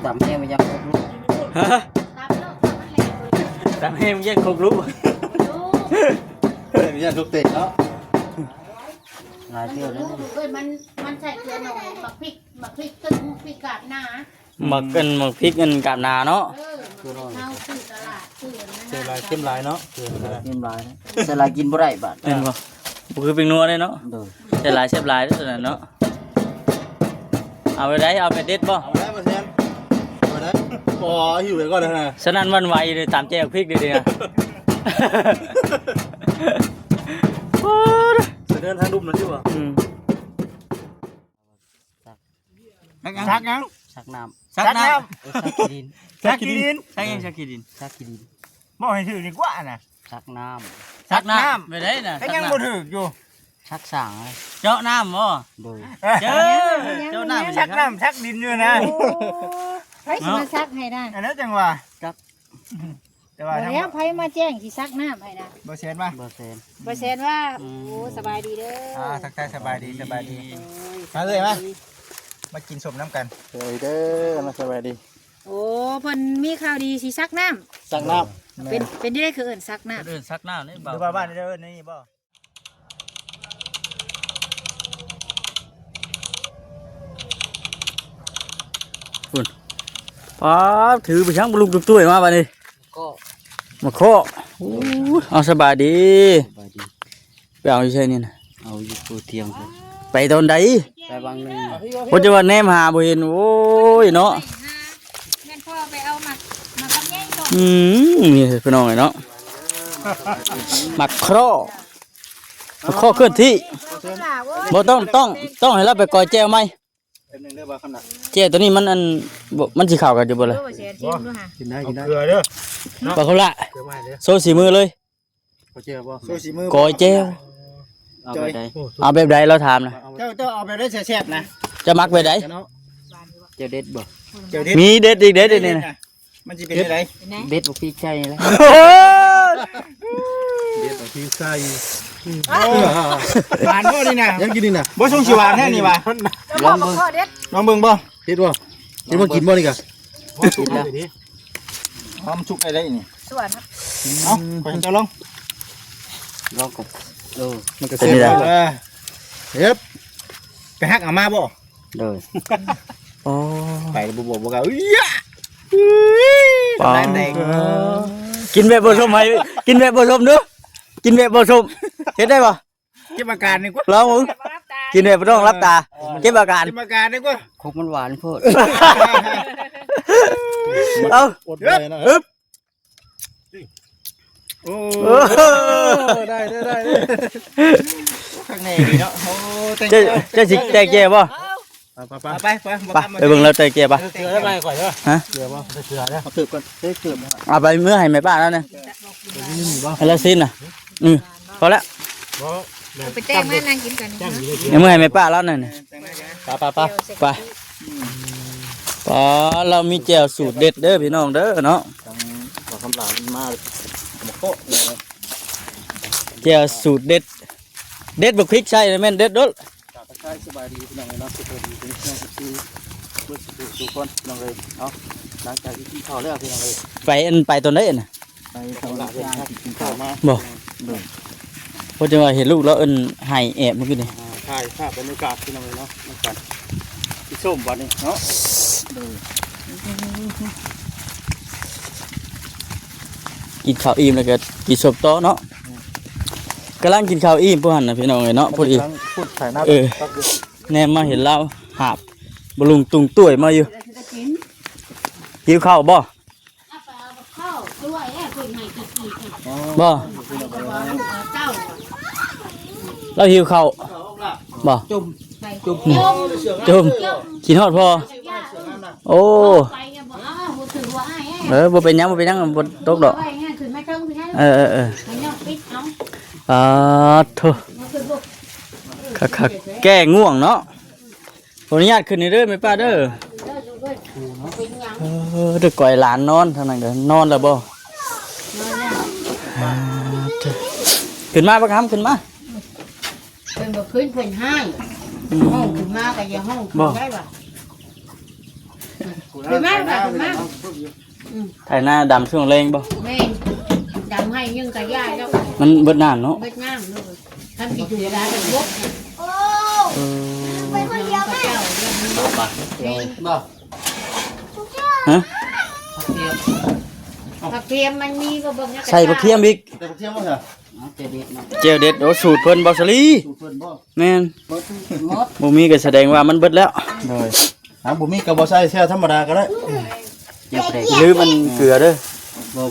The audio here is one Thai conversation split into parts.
ตำแห้งมันยังครบลูก ฮะตามให้มันแยกครบรู้ มีอย่างทุกเตะเนาะ หลายเที่ยวแล้ว เอ้ยมันใส่เกลือหน่อยหมักพริกตึ้งพริกกาดหน้า หมักกันหมักพริกกันกับนาเนาะ เฮาซื้อตลาดซื้อ เจอลายเข้มลายเนาะ เต็มหลายสลายกินบ่ได้บาด เห็นบ่บ่คือเป็นนัวได้เนาะ โดย ใช่หลายเชฟหลายเด้อเนาะเอาไปได้เอาไปเด็ดบ่ เอาได้มาเซียนเอาได้พอหิวไปก่อนเลยนะ ฉะนั้นวันไหวเลยตามแจกพริกดีๆนะ เดินทางดุมนั่นอยู่ป่ะ ซักยัง ชักยัง ซักน้ ซักน้ ำซักขี้ดิน ำซักยังซักกี่ดิน ซักขี้ดิน บ่ให้ถือดีกว่าน่ะ ซักน้ ซักน้ำไปได้น่ะ ก็ยังบ่ถืออยู่ ำซักสั่ง เจาะน้ำบ่ โดย เจาะน้ำ ชักน้ำชักดินอยู่นะ ไผสิมาซักให้ได้ อันนั้นจังว่าแต่ว่า แล้วไผมาแจ้งสิซักน้ำให้ได้ บ่เสียนป่ะ บ่แซน บ่แซนว่าโอ้สบายดีเด้อ ทักทายสบายดีมาเลยมากินสมน้ำกัน สวัสดีเด้อมาสวัสดี โอ้เพิ่นมีข่าวดีสิซักน้ำ สั่งน้ เป็นที่ได้คือเอิ้นซักน้ำ เดินซักน้ำนี่ ห เบา รือว่าบ้านเด้อนี่บ่ ป๊าบถือไปช่างบลุกตุ้ยมาบัดนี้ ก็ มาเคาะเอาสบายดี สบายดี ไปเอาอยู่ใช่นี่นะ เอาอยู่ปูเทียงครับ ไปตอนใด ไปบางหนึง เพราะจะว่าแนมหาบ่เห็นโอ้ยเนาะ แม่นพ่อไปเอามากับแย่งตรง นี่พี่น้องเนาะหมักเคราะห์หมักเคราะห์เคลื่อนที่บ่ต้องให้เราไปก่อยแจวไหม ำเป็นหนึ่งเด้อว่าขนาด แจวตัวนี้มันอันบ่มันสิเข้ากันอยู่บ่ล่ะ บ่แซนชิมดูค่ะ กินได้ เอา กินได้ เกลือเด้อ บ่เขาละ เกลือไม่เด้อ โซสีมือเลย เขาเจียวบ่ สู้สีมือ ก่อยแจว เอาไปได้ เอาแบบใดเราถามนะ เจ้าเอาไปได้แซ่บๆนะ จะมักแบบใด เนาะ เจะเด็ดบ่ เจ้าเด็ด มีเด็ดอีกเด็ดอีกนี่นะ มันสิเป็นอะไร เด็ดบ่พี่ใจแล้ว เด็ดของพี่ไส้ หวานบ่นี่นะ ยังกินนี่น่ะ บ่ส่งสิหวานแท้นี่ว่ะ ลองเบิ่ง ลองเบิ่งบ่ เฮ็ดบ่เฮ็ดบ่กินบ่นี่กะ คิดแล้ว หอมชุกได้นี่ สวนครับ เอาไปเจ้าลอง ลองกับมันก็ เป็น เสีย นี่แหละ เฮ็ด ไปฮักเอามาบ่ โดย โอ้ ไปบ่บ่กะอุ้ย ปา น้ำแดง กินแบบผสมให้กินแบบผสมเด้อกินแบบผสมเฮ็ดได้ป่ะ เก็บอาการนี่กว่า ลองมึงกินแบบบ่ต้องรับตาเก็บอาการ เก็บอาการนี่กว่า ครบมันหวานโพด เอา อดเลยนะ อึ๊บ โอ้ ได้ได้ได้ ข้างในนี่เนาะโอ้แต่ง จะสิแตกแก่บ่ ไปไป ไปเบิ่งแล้วแตกแก่ป่ะ เกลือได้ไหมก่อนเด้อ ฮะ เกลือบ่เกลือได้เอาเกลือก่อนเกลือบ่ เอาไปมื้อให้แม่ป้าแล้วนะ นี่บ่ ให้ละสิ้นน่ะพอแล้ว บ่ ไปแจ้งแม่นางกินกัน จังอยู่ ให้มื้อให้แม่ป้าแล้วนั่นน่ะ ไปไป ไปป๋อเรามีแจ่วสูตรเด็ดเด้อพี่น้องเด้อเนาะ จังบ่คำลามันมาบ่โคเลย แจ่วสูตรเด็ดเด็ดบักพริกใส่แม่นเด็ดเด้อ ตะไคร้สบายดีพี่น้องเนาะสบายดีเป็นน้องที่เบิ่งทุกคนน้องเลยเนาะหลังจากที่กินข้าวแล้วพี่น้องเลย ไปตอนไหนน่ะ ไปทำงานกินข้าวมา บ่เพราะจังว่าเห็นลูกแล้วให้แอบเมื่อกี้นี่ ถ่ายภาพบรรยากาศพี่น้องเลยเนาะในการที่ส้มวันนี้เนาะ กินข้าวอิ่มแล้วก็กินสบโต๊ะเนาะกำลังกินข้าวอิ่มพวกหันน่ะพี่น้องเอ้ยเนาะพอดี พูดถ่ายหน้า แนมมาเห็นเราหาบบลุงตุงตุ้ยมาอยู่หิวข้าวบ่ ข้าวด้วยแอ่คนให้กี่ค่ะ บ่ เจ้า เราหิวข้าวบ่ จุ่ม จุ่มกินฮอดพอโอ้ ไปเนี่ยบอกอ้าวบ่ถือว่าอ้าย บ่เป็นหยังบ่ตกดอก ไปเนี่ยถือไม่ต้องพี่ให้ เออ มันยังปิดเอา โธ่ มันคือลูก คักๆแก้ง่วงเนาะขออนุญาตขึ้นนี่เด้อแม่ป้าเด้อ เด้ออยู่ด้วยเป็นหยัง เด้อก่อยหลานนอนทางนั้นก็นอนแล้วบ่ นอนแล้ว ขึ้นมาบ่ครับขึ้นมา เป็นบ่ขึ้นเพิ่นให้ห้องขึ้นมาก็อย่าห้องขึ้นได้บ่ คือมากค่ะคือมาก ไถหน้าดำช่วงแรงบ่ แม่ดำให้ยังกะย่าแล้ว มันเบิดน้ำเนาะ เบ็ดง่ามเลยทำกิจอยู่ร้านเป็นบก เออ ไปคนเดียวแม่เจ้าเรื่องบก บ่ ฮะ ผักเทียมมันมีก็เบิ่ง ใส่ผักเทียมอีก แต่เที่ยวบ่เหรอ เจดีย์เนาะ เจลเด็ดโอ้สูตรเพิ่นบ่สลี สูเพิ่นบ่ แม่น หมด บ่มีก็แสดงว่ามันเบิดแล้ว เลยบ่มีก็บ่ใส่แช่ธรรมดาก็ได้ เจ็บเบรก หรือมันเกลือเด้อ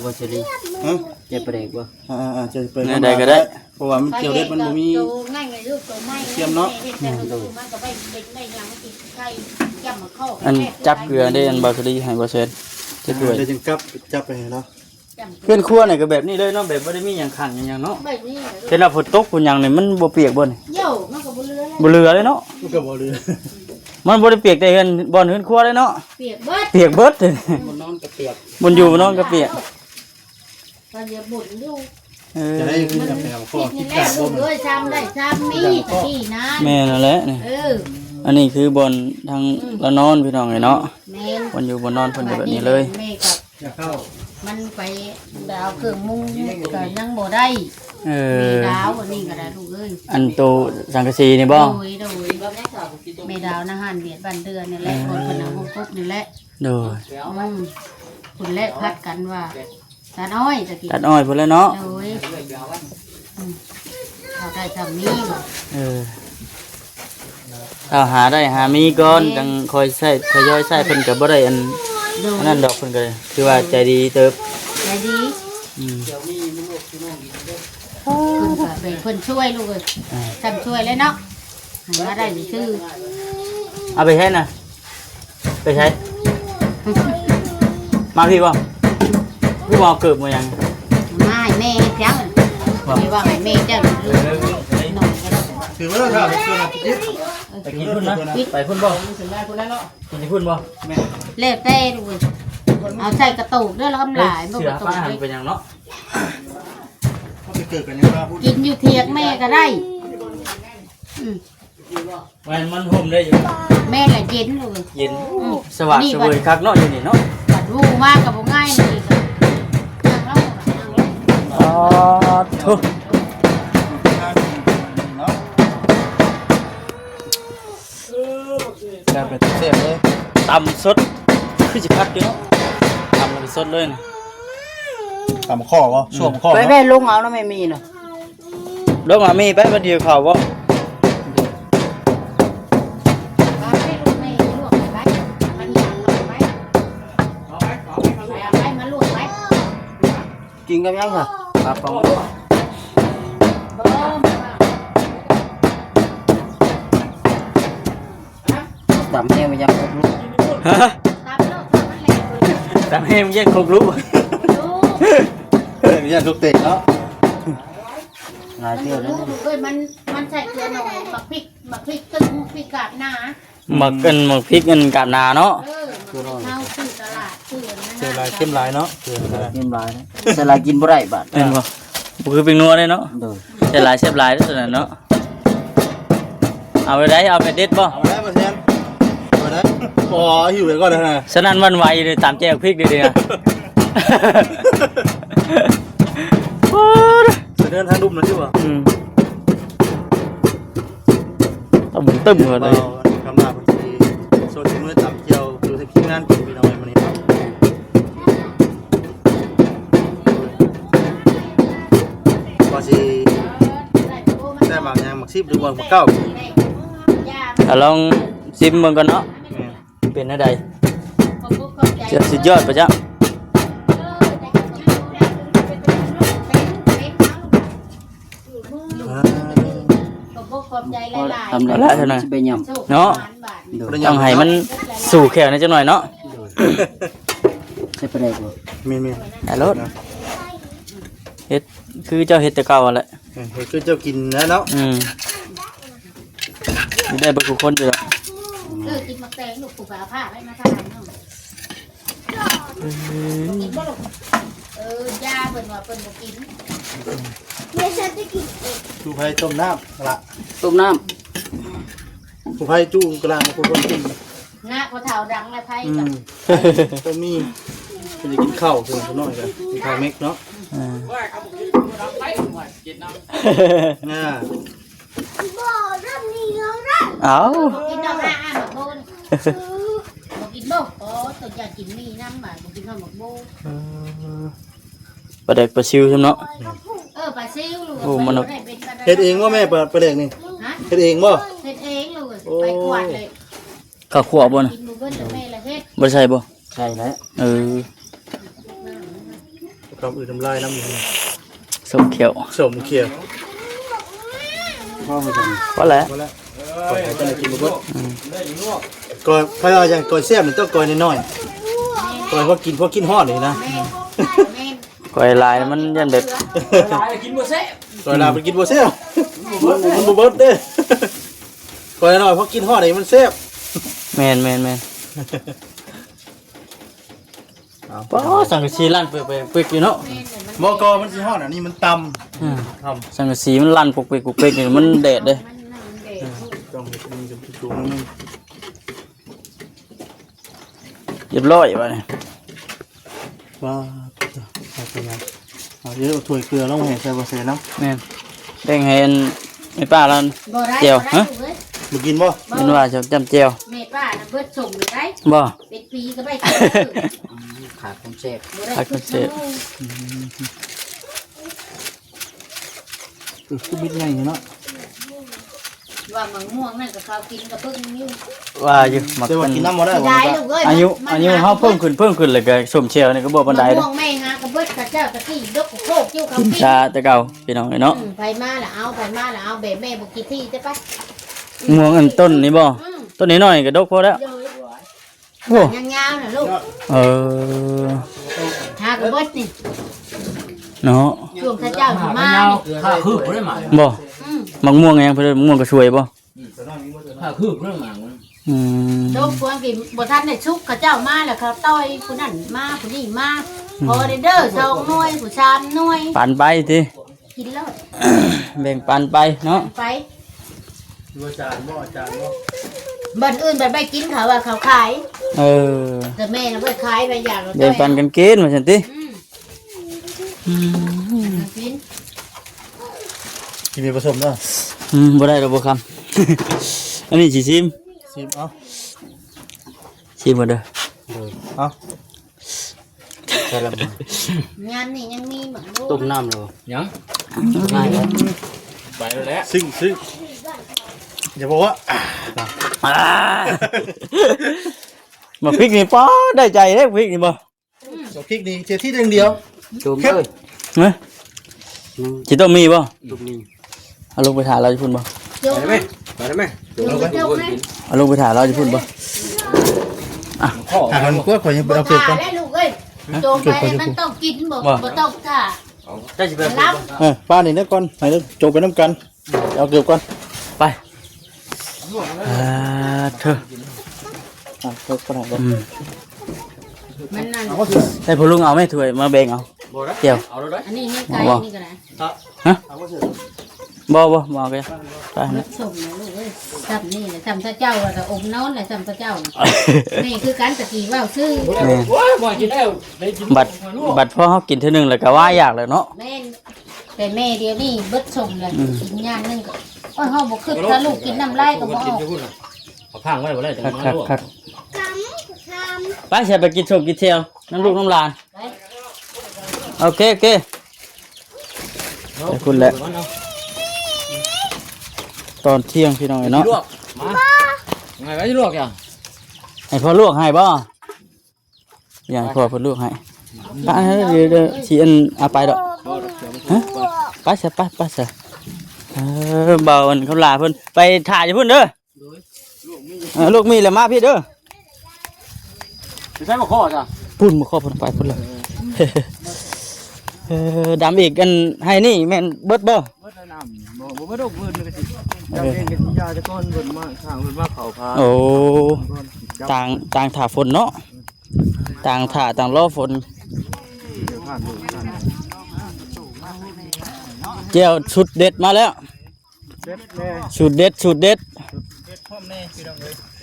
บ่เจดีย์ ฮะ เจ็บเบรกบ่ จะเป็น ได้ก็ได้ เพราะว่ามันเกี่ยวเด็ดมันบ่มี ง่ายไงลูกตัวไม่มันก็ไปเป็นได้ยังติดไข่ย่ำมาเข้า อันจับเกลือได้อันบ่สลีให้บ่เซ็นจะเกลือ เดี๋ยวจึงจับไปให้เนาะ เพื่อนครัวนี่ก็แบบนี้เลยเนาะแบบบ่ได้มีหยังขังหยังเนาะ แบบนี้ เห็นว่าฝนตกฝนหยังนี่มันบ่เปียกบ่นี่ เยี่ยวมันก็บ่เลือแล้ว บ่เหลือเลยเนาะ มันก็บ่เรือ มันบ่ได้เปียกแต่เฮือนบ่อนเฮือนครัวเลยเนาะ เปียกเบิด เปียกเบิดเลย บนนอนก็เปียก บนอยู่บนนอนก็เปียก ตอนเดี๋ยวบุญดู เออ จะได้ขึ้นกับแมวข้อ นี่ คิด แห กา ละ ร ลู บ่ ก มัน เอ้ยซ้ำได้ซ้ำมีตะกี้นะ แม่นั่นแหละนี่ อันนี้คือบนทางละนอนพี่น้องไงเนาะ แม่น บนอยู่บนนอนเพิ่นก็แบบนี้เลย แม่กับ จะเข้า มันไปดาวเครื่องมุ้งก็ยังบ่ได้ เอ มี อ ดาวอันนี้ก็ได้ลูกเอ้ย อันโตสังกะสีนี่บ่ โดยแม่ดาวนะหันเบียดบันเดือนนี่แหละคนคนเอาพวกนี่แหละ โดย คนแรกพัดกันว่าตาน้อยตะกี้ ตัดอ้อยพุ่นแล้วเนาะ โดยเขาได้ทำนี้บ่ เออถ้าหาได้หามีก่อนจังคอยใช้ทยอยใช้เพิ่นก็บ่ได้อัน โดย นั้นดอกเพิ่นก็คือว่าใจดีเติบ ใจดี อืม เพิ่นก็เป็นเพิ่นช่วยลูกเอ้ยทำช่วยเลยเนาะให้มาได้ชื่อ เอาไปใช้น่ะไปใช้มาพี่บ่พี่บ่เอาเกิบมายัง มาให้แม่เจ้าไม่ว่าให้แม่เจ้าลูกน้อยก็ได้ ถือว่าเราทำตัวนั้นจิ๊บ ไปกินพุ่นนะไปพุ่นบ่กินพุ่นบ่ เล็บเต้ดูเว้ยเอาใส่กระตุกด้วยแล้วกำลายมัน เสื ก อ ระตุ ป้าก หันเป็นยังเนาะ เขาไปเกิดกันยังว่าพูด กินอยู่เทียงแม่ก็ได้ มันห่มได้อยู่ แม่แหละเย็นเลย เย็นสว่างสวยคักเนาะอยู่นี่เนาะ ปัดวูมากกับบ่ง่ายนี่ก็นั่งแล้วนั่งแล้ว อ๋อทุก เนาะการเป็นเสียบเลย ตำสดคือสิคักอยู่เนาะตำมันสดเลยนะ ตำข้อก็ช่วงข้อ ไปแม่ลงเอาแล้วไม่มีเนาะ ลงมามีไปวันเดียวเขาบ่ บ้านให้ลูกแม่ลวกไปมันยางลงไปเอาไปมาลวกไป กินกับยังเหรอปลาปอง บ่ ตำแห้งมันยังครบลูก ฮะ ตามโลกตามมันแหละลูก ตำให้มันแยกครบรู้ เนี่ยทุกเตะเนาะ หลาย มัน เที่ยวแล้ว รู้เอ้ยมันใส่เกลือหน่อยหมักพริกตึ้งพริกกาดหน้า หมักกันหมักพริกกันกับนาเนาะ เท้าซื้อตลาดซื้อ เจอลายเข้มลายเนาะเจอลาย กินหลายนะสลายกินบ่ได้บาด เห็นบ่บ่คือเป็นนัวเลยเนาะ โดย ใช่หลายเชฟหลายเด้อนั่นเนาะเอาไปได้เอาไปเด็ดบ่ เอาได้มาเทียนเอาได้พอหิวไปก่อนเลยนะ ฉะนั้นวันไหวเลยตามแจ้งพริกดีๆนะ เดินทางดุมนะที่ว่า อืมตึ้มเลย คำนาบางทีโซเชียลมีเดียต่ำเกี่ยวดูที่พี่งานกินพี่น้องมันนี่พอสิได้หมากยังหมากซิบหรือว่าหมากเก้า ลองซิมเบิ่งก่อนเนาะเป็นอะไรจะสุดยอดปะจ๊ะ ทำได้สิไปย่ำ เนาะต้องให้มันสู่แขวนิดจังหน่อยเนาะ ใส่ไปได้บ่ มี ไอ้รถเฮ็ดคือเจ้าเฮ็ดแต่เก่าแหละ เฮ้ยคือเจ้ากินแล้วเนาะ นี่ได้เบ่ทุกคนอยู่แล้ว กินมะแตงลูกปูปลาผ้าให้มาทานเนาะกินบ่ลูกยาเพิ่นว่าเพิ่นบ่กิน ชูไผ่ต้มน้ำละ ต้มน้ ชูไผ่จู้กลางคนกิน งะพอเฒ่าดังแล้วไผกับ ต้องมีจะกินข้าวเพิ่นน้อยกันกินข้าวเม็กเนาะน่า เอา กินน้ำอาหมักโบนบอกกินโบโอ้ตัวอยากกินมีน้ำบ่บอกกินข้าวหมักโบ ปลาเด็กปลาซิวใช่ไหมเนาะ ปลาซิวลูก โอ้มัน เฮ็ดเองบ่แม่ประเด็กนี่ ฮะ เฮ็ดเองบ่ เฮ็ดเองลูกไปกวาดเลย ข้าวขั่วบ่น่ะ กินมือเบิ้ลแล้วแม่ละเฮ็ด บ่ใช่บ่ ใช่แล้ว เออ คำอื่นน้ำลายน้ำมัน ส้มเขียว สมเขียว พ่อมาจัง พอแล้ว พอแล้วก่อนจะกินบ่เบิดก่อนพยายามอย่างก่อนแซ่บนี่ต้องก่อนน้อยๆก่อนพอกินฮอดนี่นะ แม่ ก้อยลายมันยันแบบ ก่อนลาไปกินบ่แซ่บมันบ่เบิดเด้ก่อนน้อยพอกินฮอดนี่มันแซ่บ แม่นป้อสังกะสีลั่นเปื่อยๆอยู่เนาะ บ่กอมันสิฮอดอันนี้มันต่ำ อืม ทำ สังกะสีมันลั่นปุกเปกๆนี่มันแดดเด้ ต้องเฮ็ดดีจำสูงนึง เรียบร้อยบัดนี้ ว้าเป็นไงเอาเดี๋ยวถ้วยเกลือลงให้ใส่บ่ใส่น้ แม่นแบ่งให้แม่ป้าแล้ว บ่ได้ เจียว บ่ได้ ฮะ ลูกเอ้ย ำบ่กินบ่ มันว่าจะจำเจียว แม่ป้าน่ะเบิดส่งอยู่ได้ บ่ เป็นปีก็ไม่เคย ขาดความแซ่บ บ่ได้ ขาดคอนเซ็ปต์ คือบิดใหญ่เนาะ ว่ามังม่วงนั่นก็เขากินกับเพิ่งอยู่ ว่าอยู่มัก แต่ว่า เป็น กินน้ำบ่ได้บ่ ได้ลูกเอ้ย อายุเฮาเพิ่มขึ้นเลยก็ส้มเชียวนี่ก็บ่ปานใด มะ เด้ ม่วงแม่ฮะกับเบิดกับเจ้าตะกี้ดกโคกอยู่เขา กิน กิน ชาแต่เก่าพี่น้องเนาะ ไปมาแล้วเอาไปมาแล้วเอาแบบแม่บ่กินที่ใช่ปะ ม่วงอันต้นนี่บ่ต้นนี้น้อยก็ดกพอแล้วโอ้ ยาวๆน่ะลูก เออ หากับเบิดนี่ เนาะ ช่วงเจ้าสิมานี่ ข้าคืบเรื่องหมา บ่ อืม มักม่วงไงเพิ่นม่วงก็ช่วยบ่ ข้าคืบเรื่องหมา อืม ดกพวงกินบ่ทันได้ชุกกับเจ้ามาแล้วเขาต้อยผู้นั้นมาผู้นี้มาพอได้เด้อสองหน่วยผู้ชามหน่วย ปันไปติ กินแล้ว แบ่งปันไปเนาะ ไป บ่จานบ่จานบ่ บ้านอื่นบ้านไปกินเขาว่าเขาขาย เออ แต่แม่น่ะบ่ขายไปอย่างละ แบ่งปันกันกินว่าซั่นติ กิน กินมีผสมเนาะ บ่ได้ดอกบ่คำ อันนี้สิชิม ซิมเอา ชิมก่อนเด้อ เอา ใช่แล้วบ่ งานนี่ยังมีหมักลูก ต้มน้ำแล้ว ยัง ง่ายแล้ว ไปแล้ว ซึ่งอย่าบอกว่า มาพริกนี่ป้อได้ใจเด้พริกนี่บ่ เอาพริกนี่เจอที่เดียว จุ่มเลย เฮ้ยสิต้องมีบ่ จุ่มนี่ เอาลงไปถ่ายเราจะพูดบ่ จุ่ม ไปได้ไหม จุ่มจุ่มนะ เอาลงไปถ่ายเราจะพูดบ่ พ่อ ๆหามันกว่าขอยังไป บ่ เอาเปลือก ถ่า ก่อน แล้วลูกเอ้ยโจมไปมันต้องกินบ่บ่ต้องถ่า ได้สิไป รับ ป้านี่เด้อก่อนให้เด้อโจกไปน้ำกันเอาเกลือก่อน ไปเธอ เกลือก่อน มันนั่น ให้พ่อลุงเอาไหมถ้วยมาแบ่งเอาเกี่ยว เอาแล้วได้ อันนี้นี่ไก่นี่ก็ได้ บ่เอาไปไปนะ สมนะลูกเอ้ยจำนี่แหละจำพระเจ้าแล้วก็อมนอนแหละจำพระเจ้านี่คือการตะกี้ว่าวชื่อ แม่ ว้าบ่กินแล้วได้กิน บัดพ่อเฮากินเทื่อนึงแล้วก็ว่าอยากแล้วเนาะ แม่แต่แม่เดียวนี่เบิดสมเลยกินย่างนึงก็โอ้ยเฮาบ่คึกถ้าลูกกินน้ำลายก็บ่ออก เอาข้างไว้บ่ได้แต่ คัก มา คัก ลวก คักไปใช่ไปกินชมกินเที่ยวน้ำลูกน้ำหลาน ไป โอเคไปคุณแหละตอนเที่ยงพี่น้องเนาะ ลวกมาไงไว้ลวกอ่ะ ให้พ่อลวกให้บ่อย่างพ่อเพิ่นลวกให้ไปเดี๋ยวสิอันเอาไปดอกฮะไปซะไปซะเบาอันเขาลาเพิ่นไปถ่ายอยู่เพิ่นเด้อลูกมีแล้วมาพี่เด้อ ใช้มาข้อจ้ะ พุ่นมาขอเพิ่นไปพุ่นเลยดำอีกกันให้นี่แม่นเบิดบ่ บ่ได้น้ำบ่ดอกเบิ่นก็สิจำเป็นก็สิยาจะก้อนเบิ่นมาข้างเบิ่นมาเข้าพา โอ้ต่างถ่าฝนเนาะต่างถ่าต่างรอฝนเจียวชุดเด็ดมาแล้วชุดเด็ด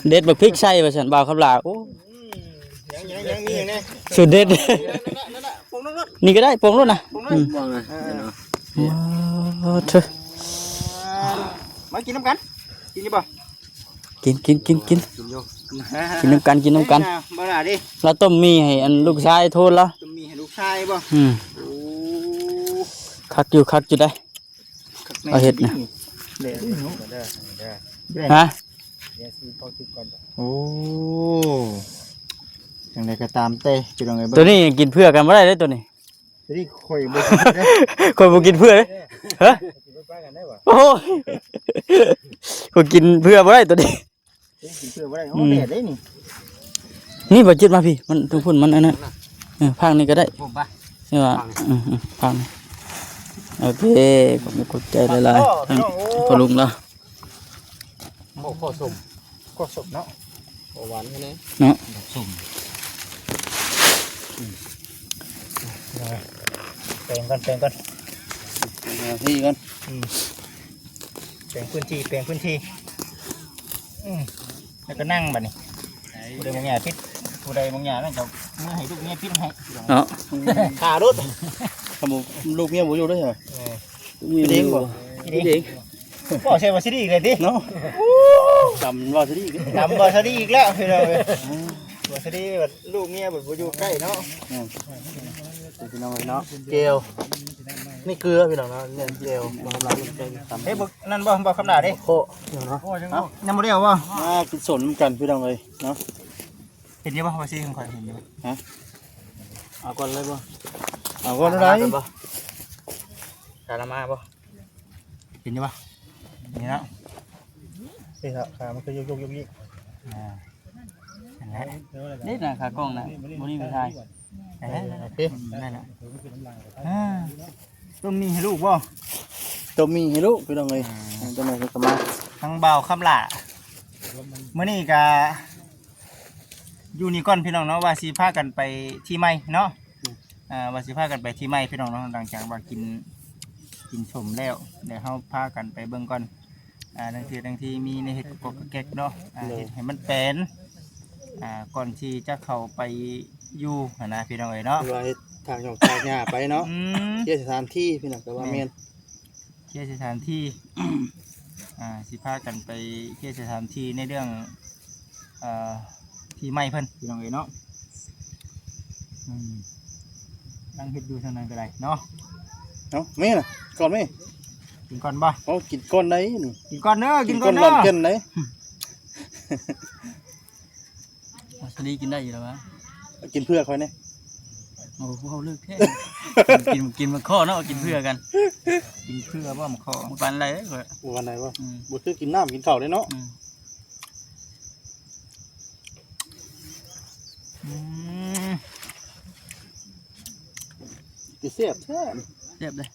เด็ดบักพริกใส่ว่าฉันบ่าวคำลาโอ้ ยังมีอย่างนี้ สุดเด็ด นั่นปงรถ นี่ก็ได้โปร่งรถนะ บ้างนะ โอ้เธอ มากินน้ำกันกินยังบ่ กิน กินโย กินน้ำกันบ่ได้ดิ แล้วต้มมีให้อันลูกชายโทษแล้ว จะมีให้ลูกชายบ่ โอ้ คักอยู่ได้ เอาเห็ดนะ เละเนาะ ฮะ โอ้จังไดก็ตามเต้จะลองไงบ้าง ตัวนี้กินเพื่อกันไม่ได้เลยตัวนี้ จะได้ข่อยบ่ได้ คนบ่กินเพื่อเลยฮะโอ้ยคนกินเพื่อไม่ได้ตัวนี้ กินเพื่อบ่ได้โอ้แดดได้นี่ นี่บ่จิตมาพี่มันทุกคนมันอันนั้นพังนี่ก็ได้ ผมปะ ใช่ป่ะพังโอเคผมกดใจหลายๆพอลุงแล้ว โอ้ข้อสม ก็สมเนาะ โอหวานแค่นี้ เนาะ สม แปลงก่อน พี่กัน แปลงพื้นที่แล้วก็นั่งบัดนี้ผู้ใดบางอย่างพิษผู้ใดบางอย่างนั่นก็เมื่อให้ลูกเมียพิษให้ เนาะ ขารถ ขโมยลูกเมียบ่อยู่ด้วยเหรอ เด้งบ่เด้งบ่ใช่ว่าสิดีอีกเลยดิ เนาะจำว่าสิดี ดำบ่สิดีอีกแล้วพี่น้องบ่สิดีว่าลูกเมียบ่อยู่ใกล้เนาะ พี่น้องเนาะ เจลนี่เกลือพี่น้องเนาะเนี่ยเจลบ่กำลังเฮ้ยบ่นั่นบ่คำด่าเด้โคเนาะยังบ่ได้เอาบ่ มากินสนกันพี่น้องเลยเนาะ เห็นอยู่บ่ว่าสิของข่อยเห็นอยู่ เอาก่อนเลยบ่ เอาก่อนได้บ่กาละมาบ่เห็นอยู่บ่นี่เนาะนี่ครับขามันก็ยกๆๆ นี่นะขากล้องนะบ่นี่ไปถ่าย โอเคนั่นแหละต้องมีให้ลูกบ่ ตัวมีให้ลูกพี่น้องเลยตัวไหนก็มา ทั้งเบาคำหล่าเมื่อนี้ก็อยู่นี่ก่อนพี่น้องเนาะว่าสิพากันไปที่ใหม่เนาะว่าสิพากันไปที่ใหม่พี่น้องเนาะหลังจากว่ากินชมแล้วเดี๋ยวเฮาพากันไปเบิ่งก่อนบางทีมีในเห็ดกบแก๊กเนาะเห็ดให้มันเป็นก่อนที่จะเข้าไปอยู่นะพี่น้องเอ้ยเนาะ ว่าทางหยอกทางหญ้าไปเนาะเที่ยวสถานที่พี่น้องก็ว่าแม่น เที่ยวสถานที่ สิพากันไปเที่ยวสถานที่ในเรื่องที่ไม่เพิ่นพี่น้องเอ้ยเนาะนั่งเฮ็ดดูเท่านั้นก็ได้เนาะ เอ้าแม่น่ะก่อนแม่ กินก่อนบ่ เอากินก้อนไหนนี่ กินก่อนเด้อกินก่อน ห เด้ ลอน อ เกินไหน สลีกินได้อยู่แล้ววะ กินเพื่อคอยแน่ โอ้โหเลิกแค่กินมันข้อเนาะกินเพื่อกัน กินเพื่อบ่มคอ มันปันอะไรเลย วันไหนวะบ่คือกินน้ำกินข้าวเลยเนาะ กินเสียบแท้ เรียบเลย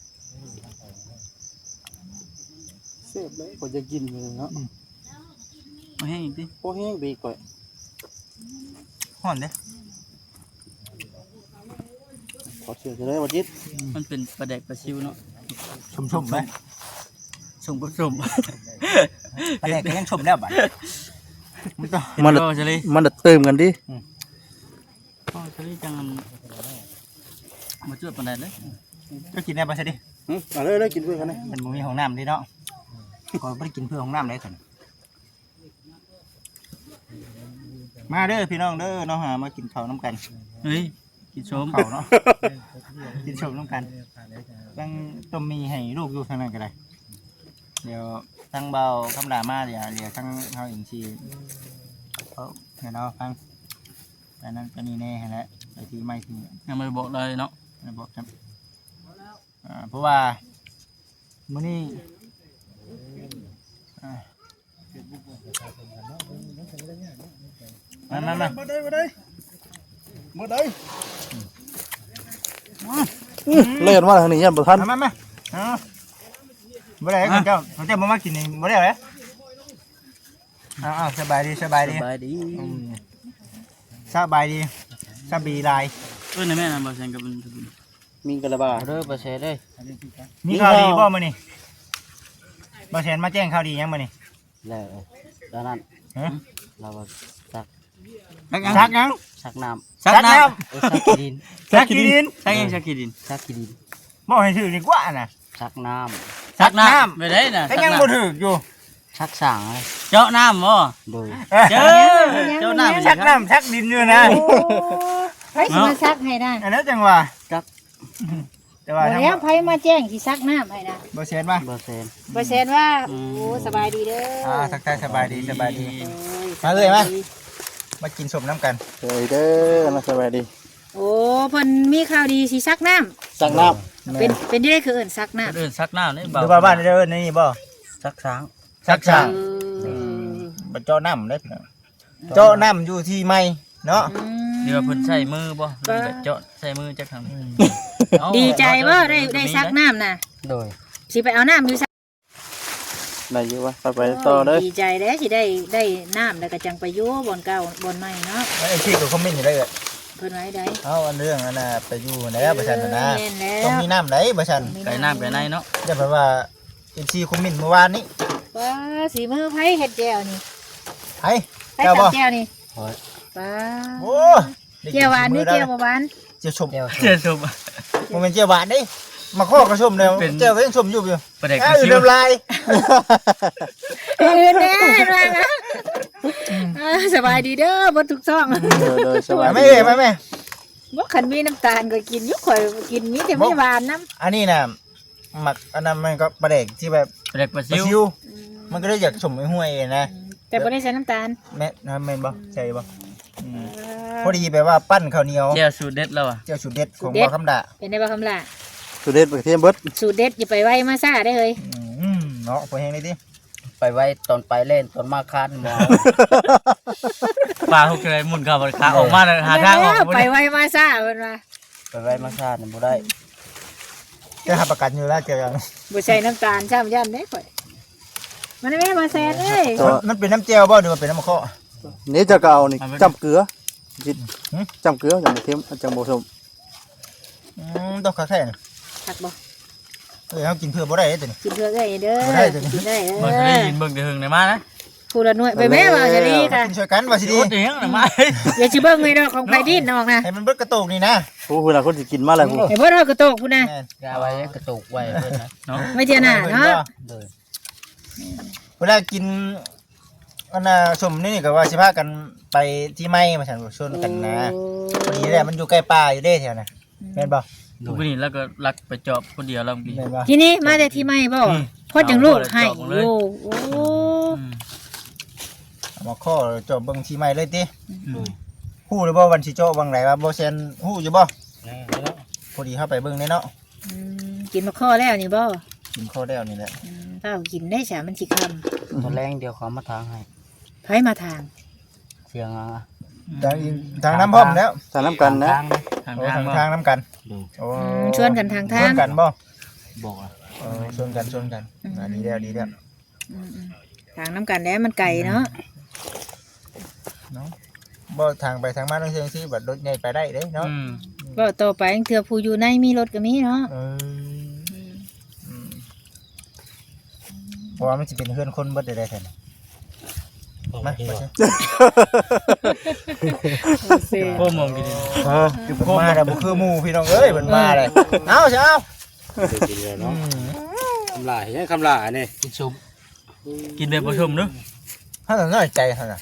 เสียบเลยก็จะกินเลยเนาะ มาให้อีกที พอแห้งบีก่อย ฮ้อนเด้ ขอเชื่อจะได้ว่าจิต มันเป็นปลาแดกปลาชิวเนาะ ชมๆไป ส่งผสม ปลาแดกก็ยังชมแล้วบัดมันต้อง มันสลี มันเติมกันดิ พ่อสลีจังมาจุดปันไดเลย ก็กินได้บ่ใช่ดิ เอาเลยกินเพื่อกันนะ มันบ่มีห้องน้ำดิเนาะก็บ่ได้กินเพื่อห้องน้ำเลยซั่นมาเด้อพี่น้องเด้อเนาะมากินข้าวน้ำกัน เฮ้ยกินชม ข้าวเนาะ กินชมน้ำกันตั้งต้มมีให้ลูกอยู่ทางนั้นก็ได้เดี๋ยวตั้งเบาคำด่ามาเดี๋ยวทั้งเฮาอีกทีเขาเดี๋ยวเราฟังแต่นั้นก็นี่แน่แหละไปที่ไม่ที่ ยังไม่บอกเลยเนาะ ไม่บอกครับเพราะว่ามื้อนี้นั่นมาๆได้เล่นมาทางนี้ยันบ่ทัน มาบ่ได้กันเจ้าบ่มากินนี่บ่ได้เลยสบายดี สบายดี สบายดีสบีลาย ในแม่นะบอแซงกับ มีกระบา เด้อประเสริฐเด้อ มีข่าวดีบ่มื้อนี้บ่แซนมาแจ้งข่าวดียังมื้อนี้ แล้วตอนนั้นเราซัก ซักยัง ชักน้ ชักน้ ำชักขี้ดิน ำชักขี้ดินชักยังชักขี้ดิน ชักขี้ดิน บอกให้ถือดีกว่าน่ะ ชักน้ ชักน้ำไปได้น่ะ แต่ยังบ่ถืออยู่ ำชักสั่งเลย เจาะน้ำบ่ โดย เจ้าน้ำ ชักน้ำชักดินอยู่นะ ไผสิมาซักให้ได้ อันนั้นจังหวะแต่ว่า บ่แล้วไผมาแจ้งสิซักน้ำให้นะ บ่เซ็นป่ะ เบอร์เซน บ่แซนว่าโอ้สบายดีเด้อ ทักทายสบายดีสบายดี โอ้ย มาเลยมา มากินสมน้ำกัน เฮ้ยเด้อมาสบายดี โอ้เพิ่นมีข่าวดีสิซักน้ำ สั่งน้ เป็นที่ได้คือเอิ้นซักน้ำ เดินซักน้ำนี่ ดูบ้านบ้านเด้อนี่บ่ ชักช้าง ชักช้าง เออ บ่เจาะน้ำได้พี่น้องเจาะน้ำอยู่ที่ไม้เนาะ อืม เดี๋ยวเพิ่นใส่มือบ่เพิ่นเจาะใส่มือจักทาง ดีใจว่าได้ซักน้ำน่ะ โดย สิไปเอาน้ำอยู่ซัก ำได้อยู่วะไปต่อเด้อ ดีใจแล้วสิได้น้ำแล้วก็จังไปอยู่บนเก่าบนใหม่เนาะ ไอ้ที่ก็คอมเมนต์อยู่ได้เลย เพิ่นไว้ได้ เอาอันเรื่องอันน่ะไปอยู่แล้วบ่ซั่นน่ะ แม่นแล้ ต้อง ว มีน้ำไหลบ่ซั่น ไก่น้ำไก่ในเนาะ จะแปลว่าที่คอมเมนต์เมื่อวานนี้ ว้าสีมือไผเฮ็ดแจ่วนี่ ไอ้ ไผ เจ้าบ่ ทำแจ่วนี่ โอ้ย ว้า โอ้ได้กิ แจ่วหวานนี่ ฝีมือ แจ่วบ่หวาน เจียวชม แก้ว เจ้าสุบ บ่แม่นเจียวหวานเด้มาข้อกระชมแล้ว เป็น เจียวก็ยังชมอยู่อยู่ ประเด็ก อ้าว ชิว น้ำลาย อื่นแน่ว่านะสบายดีเด้อบ่ทุกช่อง โดยสบาย ไม่ ดี ไม่ไม่ บ่คันมีน้ำตาลก็กินอยู่ข่อยกินมีแต่ไม่หวานน้ำ อันนี้น่ะหมักอันนั้นมันก็ประเด็กที่แบบ ประเด็กประ ปลา ชิว ซิวมันก็เลยอยากชมห้วยๆนะ แต่บ่ได้ใส่น้ำตาล แม่นะแม่นบ่ใช่บ่อืมพอดีแบบว่าปั้นข้าวเหนียว เจ้าสูตรเด็ดแล้วอ่ะ เจียวสูตรเด็ดของบ่อคำดา เป็นได้บ่คำล่ะ สุดเด็ดประเทศเบิด สูตรเด็ดอย่าไปไว้มาซ่าได้เฮ้ย เนาะพอแห้งเลยดิ ไปไว้ตอนไปเล่นตอนมาคานหมอ ปลาหุกเลยหมุนเข้าขาออกมาหาทางออก ไปไว้มาซ่าเพิ่นว่า ไปไว้มาคานบ่ได้ จะหาประกันอยู่แล้วเกี่ยวกัน บ่ใส่น้ำตาลช้ำยันเด้ข่อยมันไม่มาแซ่เอ้ย มันเป็นน้ำเจียวบ่หรือว่าเป็นน้ำมะข้อ นี่จะเก่านี่จำเกลือจำเกลืออย่างเค็มจำโบสม ต้องคักแท้นี่ ทักบ่ เฮากินเพื่อบ่ได้เด้ตัวนี้ กินเพื่อเอ้ยเด้อ บ่ได้ตัวนี้ กินได้เด้ มันจะได้ อ ยินเบิ่งแต่หึงในมานะ ผู้ละหน่วยไปแม่ว่าจะดีค่ะ กินช่วยกันว่าสิดี โคตรเหี้ยงในมา อย่าสิเบิ่งให้ดอกของไผดินออกนะ ให้มันเบิดกระโตกนี่นะ ผู้คนละคนสิกินมาแล้วกู ให้เบิ่งเอากระโตกพุ่นน่ะ แม่น ยาไว้กระตุกไว้เพิ่นนะ เนาะ ไม่เที่ยหน้าเนาะ โดย เวลากินอันน่ะสมนี่ก็ว่าสิพากันไปที่ไม้มาซั่นชวนกันนะพอดีแหละมันอยู่ใกล้ป่าอยู่เด้แถวน่ะแม่นบ่ วันนี้แล้วก็ลักไปจอบคนเดียวแล้วกิน แม่นบ่ ทีนี้มาแต่ที่ไม่บ่พอจังลูกให้โอ้โอ้ เอามาข้อเจาะเบิ่งที่ไม้เลยติฮู้หรือบ่วันสิเจาะวังไหนว่าบ่แซนฮู้อยู่บ่พอดีเข้าไปเบิ่งแน่เนาะ กินมาข้อแล้วนี่บ่ กินข้อแล้วนี่แหละ ถ้ากินได้ฉามันสิคำ ตอนแรงเดียวเขามาทางให้ ไผมาทาง เสียงอ่ะ ทางน้ำพร้อมแล้ว ทานน้ำกันนะ ทางนะ ทาง โอ้ ทาง ทางน้ำกัน โดย โอ้ ชวนกันทาง ช ทา วน ง กันบ่ บอกอ่ะ ชวนกันดีแล้วดีแล้ว ทางน้ำกันแล้วมันไก่เนาะ เนาะบ่ทางไปทางมาต้องเชิงซี่บัดรถใหญ่ไปได้เด้เนาะ ก็ต่อไปเถื่อผู้อยู่ในมีรถก็มีเนาะ เพราะว่ามันสิเป็นเฮือนคนเบิดได้แท้มาบ่ใช่ โคมองกิน คือมาแล้วบ่คือหมู่พี่น้องเอ้ยเพิ่นมาเลยเอาเช้า กินเลยเนาะคำลายยังคำลายนี่กินซุป กินแบบผสมเนาะ ถ้าน้อยใจหั่นน่ะ